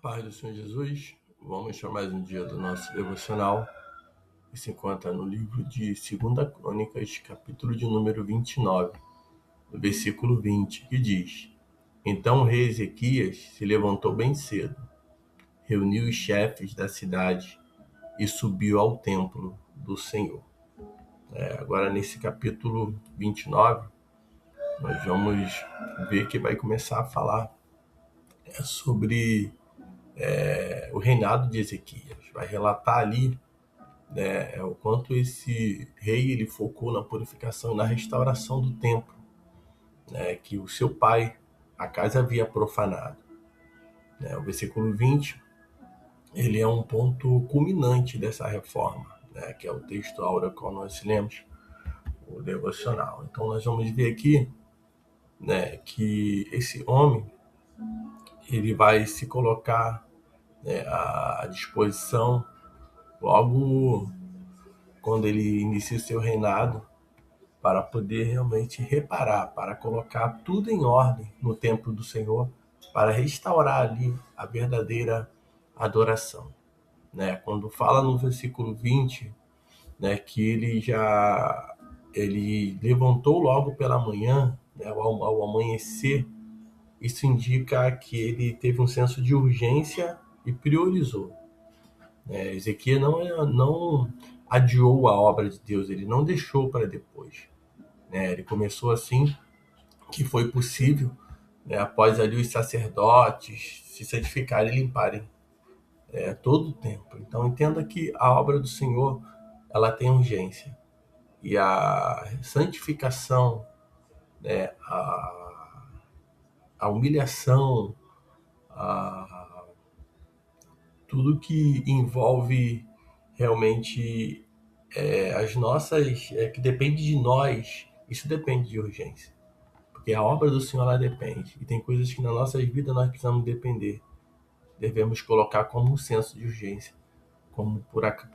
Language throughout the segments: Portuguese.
Paz do Senhor Jesus, vamos para mais um dia do nosso devocional, que se encontra no livro de 2 Crônicas, capítulo de número 29, no versículo 20, que diz: Então o rei Ezequias se levantou bem cedo, reuniu os chefes da cidade e subiu ao templo do Senhor. Agora nesse capítulo 29, nós vamos ver que vai começar a falar sobre o reinado de Ezequias. Vai relatar ali o quanto esse rei ele focou na purificação e na restauração do templo, que o seu pai, Acaz, havia profanado. O versículo 20 ele é um ponto culminante dessa reforma, que é o texto áureo qual nós lemos, o devocional. Então nós vamos ver aqui que esse homem ele vai se colocar à disposição logo quando ele inicia o seu reinado, para poder realmente reparar, para colocar tudo em ordem no templo do Senhor, para restaurar ali a verdadeira adoração. Quando fala no versículo 20, que ele levantou logo pela manhã, ao amanhecer, isso indica que ele teve um senso de urgência e priorizou. Ezequias não adiou a obra de Deus, ele não deixou para depois. Ele começou assim que foi possível, após ali os sacerdotes se santificarem e limparem todo o templo. Então entenda que a obra do Senhor ela tem urgência, e a santificação, a humilhação, tudo que envolve realmente as nossas, que depende de nós, isso depende de urgência. Porque a obra do Senhor ela depende. E tem coisas que na nossa vida nós precisamos depender. Devemos colocar como um senso de urgência. Como,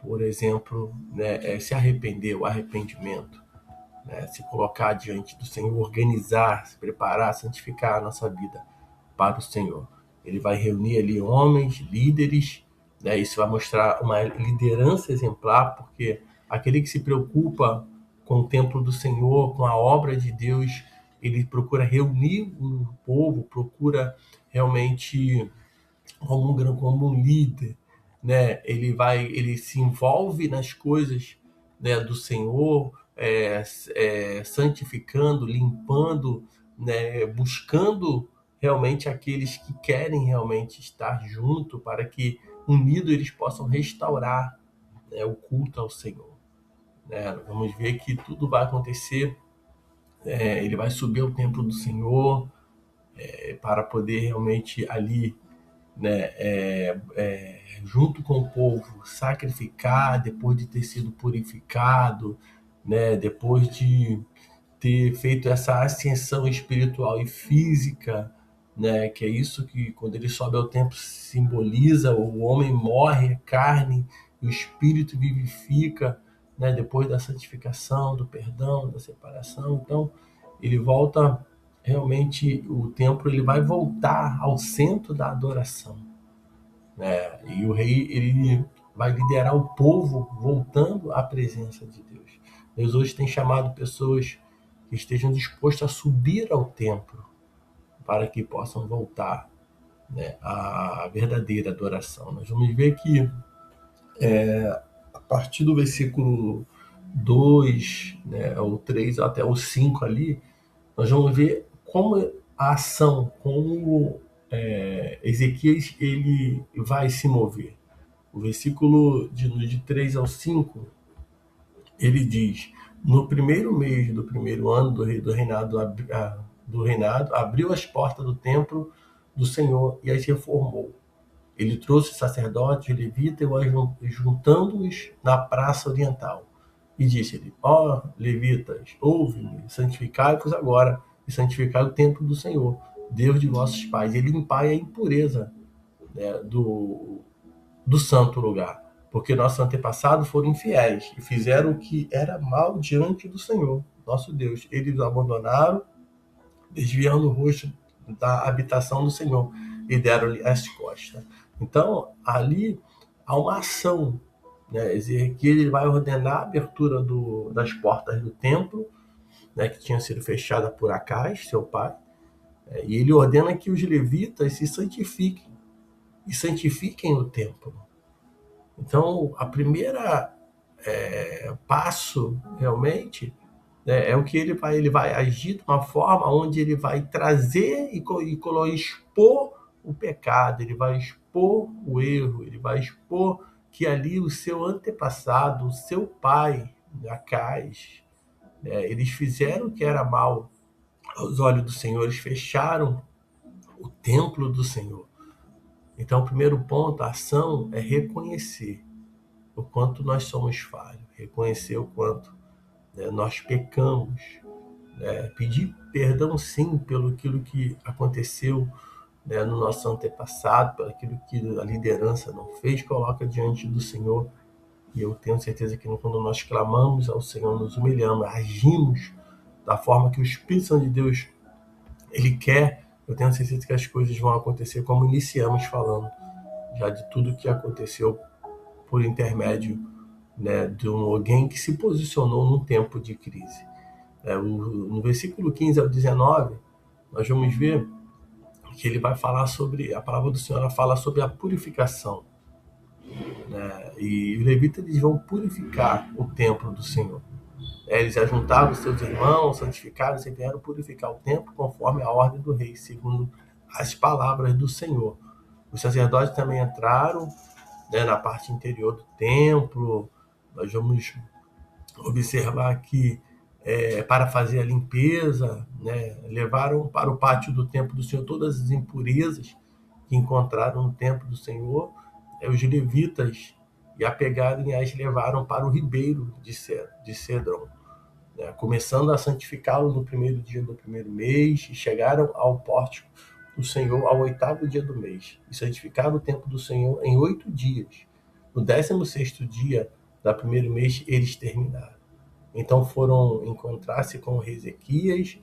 por exemplo, se arrepender, o arrependimento. Se colocar diante do Senhor, organizar, se preparar, santificar a nossa vida para o Senhor. Ele vai reunir ali homens, líderes. Isso vai mostrar uma liderança exemplar, porque aquele que se preocupa com o templo do Senhor, com a obra de Deus, ele procura reunir o povo, procura realmente como um líder, ele se envolve nas coisas, do Senhor, santificando, limpando, buscando realmente aqueles que querem realmente estar junto, para que unidos eles possam restaurar, o culto ao Senhor. Vamos ver que tudo vai acontecer. Ele vai subir ao templo do Senhor, para poder realmente ali, junto com o povo, sacrificar depois de ter sido purificado, depois de ter feito essa ascensão espiritual e física, que é isso que quando ele sobe ao templo simboliza: o homem morre, é carne, e o espírito vivifica, depois da santificação, do perdão, da separação. Então ele volta realmente, o templo ele vai voltar ao centro da adoração, e o rei ele vai liderar o povo voltando à presença de Deus. Deus hoje tem chamado pessoas que estejam dispostas a subir ao templo, para que possam voltar, à verdadeira adoração. Nós vamos ver que a partir do versículo 2, ou 3 até o 5 ali, nós vamos ver como a ação, como Ezequias ele vai se mover. O versículo de 3 ao 5, ele diz: no primeiro mês do primeiro ano do reinado, abriu as portas do templo do Senhor e as reformou. Ele trouxe sacerdotes, levitas, juntando-os na praça oriental. E disse-lhe: ó levitas, ouve-me, santificai-vos agora, e santificai o templo do Senhor, Deus de vossos pais, e limpai a impureza, do santo lugar. Porque nossos antepassados foram infiéis e fizeram o que era mal diante do Senhor, nosso Deus. Eles o abandonaram, desviando o rosto da habitação do Senhor, e deram-lhe as costas. Então, ali há uma ação, né? Ezequiel ele vai ordenar a abertura das portas do templo, né, que tinha sido fechada por Acais, seu pai, e ele ordena que os levitas se santifiquem e santifiquem o templo. Então, a primeira passo realmente é o que ele vai agir de uma forma onde ele vai trazer e expor o pecado, ele vai expor o erro, ele vai expor que ali o seu antepassado, o seu pai, Acais, eles fizeram o que era mal aos olhos do Senhor, eles fecharam o templo do Senhor. Então, o primeiro ponto, a ação, é reconhecer o quanto nós somos falhos, reconhecer o quanto, né, nós pecamos, né, pedir perdão sim pelo aquilo que aconteceu, né, no nosso antepassado, pelo aquilo que a liderança não fez, coloca diante do Senhor. E eu tenho certeza que quando nós clamamos ao Senhor, nos humilhamos, agimos da forma que o Espírito Santo de Deus ele quer, eu tenho certeza que as coisas vão acontecer como iniciamos falando, já de tudo que aconteceu por intermédio, né, de alguém que se posicionou num tempo de crise. No versículo 15 ao 19, nós vamos ver que ele vai falar sobre, a palavra do Senhor ela fala sobre a purificação. Né, e os levitas eles vão purificar o templo do Senhor. Eles ajuntaram os seus irmãos, santificaram e vieram purificar o templo conforme a ordem do rei, segundo as palavras do Senhor. Os sacerdotes também entraram, né, na parte interior do templo. Nós vamos observar que para fazer a limpeza, né, levaram para o pátio do templo do Senhor todas as impurezas que encontraram no templo do Senhor. Os levitas e a pegaram e as levaram para o ribeiro de Cedron, né, começando a santificá-lo no primeiro dia do primeiro mês, e chegaram ao pórtico do Senhor ao 8º dia do mês, e santificaram o templo do Senhor em 8 dias. No 16º dia do primeiro mês, eles terminaram. Então foram encontrar-se com o rei Ezequias,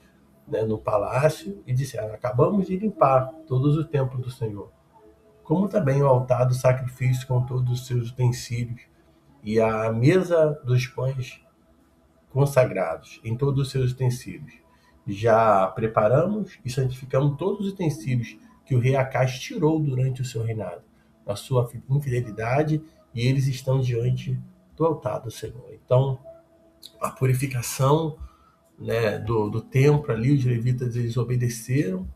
né, no palácio, e disseram: acabamos de limpar todos os templos do Senhor, como também o altar do sacrifício com todos os seus utensílios, e a mesa dos pães consagrados em todos os seus utensílios. Já preparamos e santificamos todos os utensílios que o rei Acás tirou durante o seu reinado, na sua infidelidade, e eles estão diante do altar do Senhor. Então, a purificação, né, do templo ali, os levitas eles obedeceram,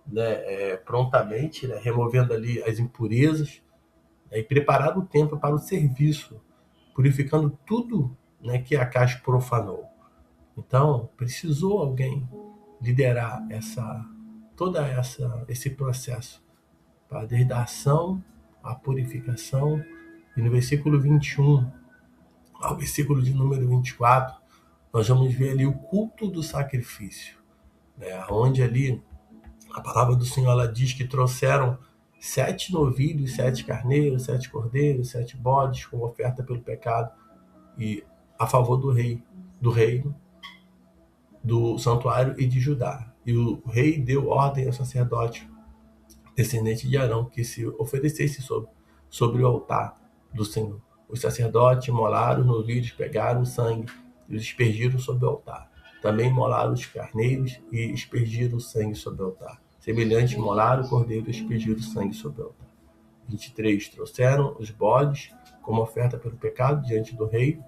né, prontamente, né, removendo ali as impurezas, né, e prepararam o templo para o serviço, purificando tudo, né, que Acás profanou. Então, precisou alguém liderar esse processo, desde a ação, a purificação. E no versículo 21 ao versículo de número 24, nós vamos ver ali o culto do sacrifício, né? Onde ali a palavra do Senhor ela diz que trouxeram 7 novilhos, 7 carneiros, 7 cordeiros, 7 bodes como oferta pelo pecado e a favor do reino, do santuário e de Judá. E o rei deu ordem ao sacerdote descendente de Arão que se oferecesse sobre o altar do Senhor. Os sacerdotes imolaram os novilhos, pegaram o sangue e os aspergiram sobre o altar. Também imolaram os carneiros e aspergiram o sangue sobre o altar. Semelhante, imolaram o cordeiro e aspergiram o sangue sobre o altar. 23. Trouxeram os bodes como oferta pelo pecado diante do rei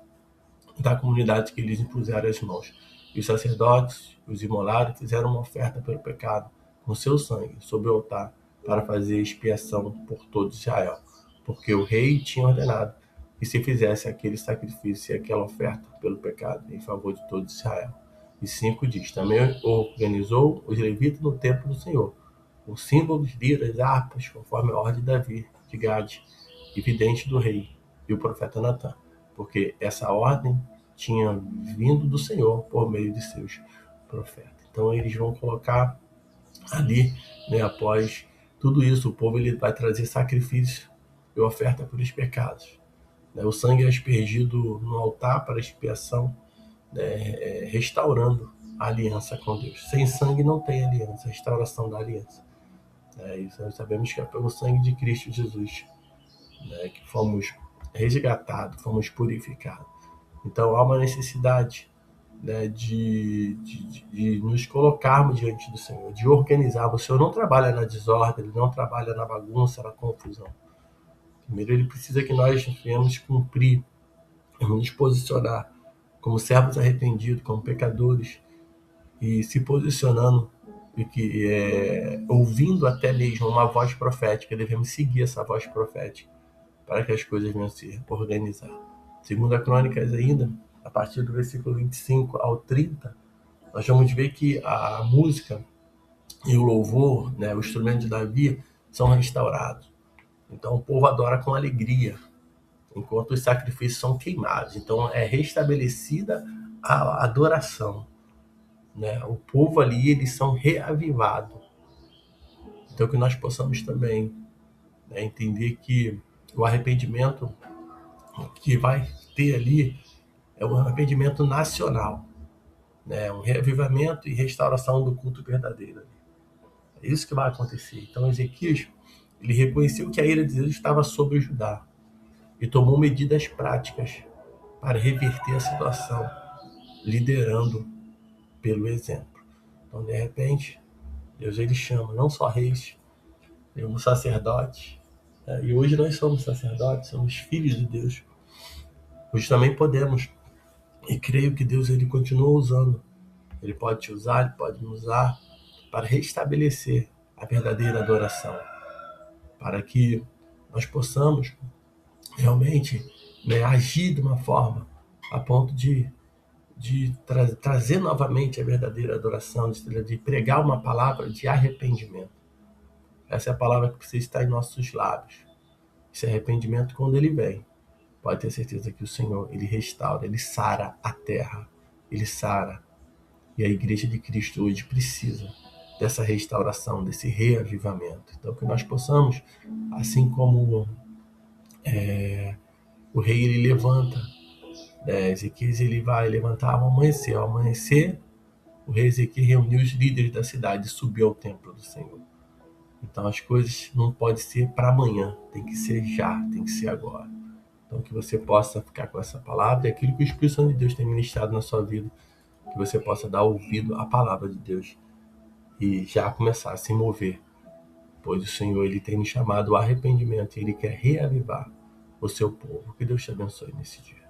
da comunidade que lhes impuseram as mãos. E os sacerdotes os imolaram e fizeram uma oferta pelo pecado com seu sangue sobre o altar para fazer expiação por todo Israel, porque o rei tinha ordenado que se fizesse aquele sacrifício e aquela oferta pelo pecado em favor de todo Israel. E 5 diz: também organizou os levitas no templo do Senhor, com símbolos, liras, harpas, conforme a ordem de Davi, de Gade, e vidente do rei, e o profeta Natã, porque essa ordem tinha vindo do Senhor por meio de seus profetas. Então eles vão colocar ali, né, após tudo isso, o povo ele vai trazer sacrifício e oferta pelos pecados. O sangue é aspergido no altar para expiação, né, restaurando a aliança com Deus. Sem sangue não tem aliança, restauração da aliança. Isso nós sabemos que é pelo sangue de Cristo Jesus, que fomos resgatados, fomos purificados. Então há uma necessidade, de nos colocarmos diante do Senhor, de organizar. O Senhor não trabalha na desordem, Ele não trabalha na bagunça, na confusão. Primeiro Ele precisa que nós venhamos cumprir, nos posicionar como servos arrependidos, como pecadores, e se posicionando e ouvindo até mesmo uma voz profética, devemos seguir essa voz profética para que as coisas venham se organizar. Segunda Crônicas ainda, a partir do versículo 25 ao 30, nós vamos ver que a música e o louvor, o instrumento de Davi, são restaurados. Então o povo adora com alegria, enquanto os sacrifícios são queimados. Então é restabelecida a adoração. O povo ali, eles são reavivados. Então que nós possamos também, entender que o arrependimento que vai ter ali é um arrependimento nacional, um reavivamento e restauração do culto verdadeiro. É isso que vai acontecer. Então Ezequias, ele reconheceu que a ira de Deus estava sobre o Judá e tomou medidas práticas para reverter a situação, liderando pelo exemplo. Então, de repente, Deus ele chama não só reis, como sacerdotes. E hoje nós somos sacerdotes, somos filhos de Deus. Hoje também podemos, e creio que Deus ele continua usando. Ele pode te usar, ele pode nos usar para restabelecer a verdadeira adoração, para que nós possamos realmente, agir de uma forma a ponto de trazer novamente a verdadeira adoração, de pregar uma palavra de arrependimento. Essa é a palavra que precisa estar em nossos lábios. Esse arrependimento, quando ele vem, pode ter certeza que o Senhor, ele restaura, ele sara a terra, ele sara. E a igreja de Cristo hoje precisa dessa restauração, desse reavivamento. Então que nós possamos, assim como o rei ele levanta, Ezequias ele vai levantar ao amanhecer. Ao amanhecer, o rei Ezequias reuniu os líderes da cidade e subiu ao templo do Senhor. Então as coisas não podem ser para amanhã, tem que ser já, tem que ser agora. Então que você possa ficar com essa palavra e aquilo que o Espírito Santo de Deus tem ministrado na sua vida, que você possa dar ouvido à palavra de Deus e já começar a se mover, pois o Senhor ele tem nos chamado ao arrependimento e ele quer reavivar o seu povo. Que Deus te abençoe nesse dia.